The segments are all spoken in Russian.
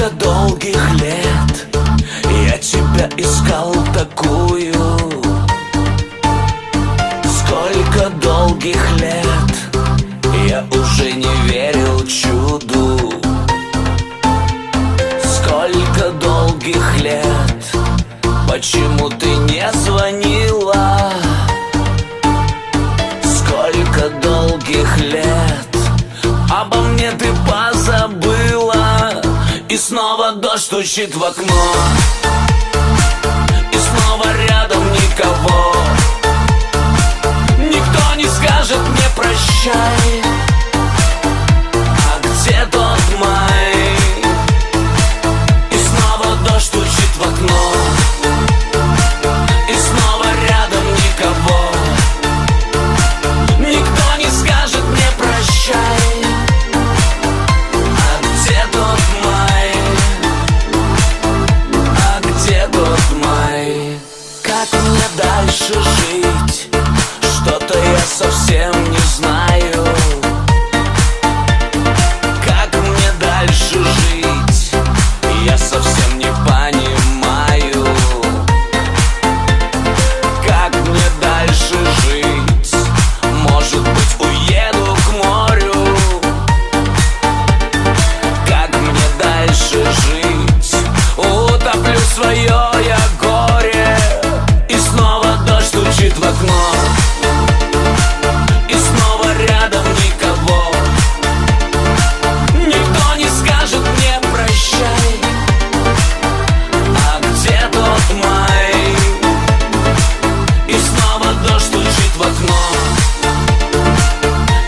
Сколько долгих лет я тебя искал такую. Сколько долгих лет я уже не верил чуду. Сколько долгих лет, почему ты не звонила? Сколько долгих лет обо мне ты позабыла. И снова дождь стучит в окно, и снова рядом никого. Никто не скажет мне прощай. А где тот май? И снова дождь стучит в окно, и снова рядом никого. Никто не скажет мне прощай. А где тот май? А где тот май? Как мне дальше жить? Что-то я совсем не знаю. Как мне дальше жить? Я совсем не понимаю. Как мне дальше жить? Может быть, уеду к морю. Как мне дальше жить? Утоплю свое я горе. И снова дождь стучит в окно, и снова рядом никого. Никто не скажет мне прощай. А где тот май? И снова дождь стучит в окно,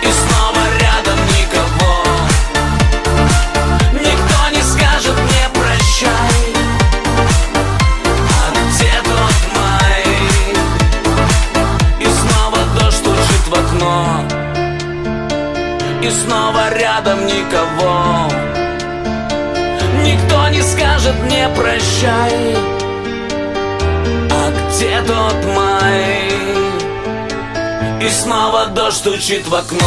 и снова рядом никого. Никто не скажет мне прощай. А где тот май? И снова дождь стучит в окно, и снова рядом никого. Никто не скажет мне прощай. А где тот май? И снова дождь стучит в окно.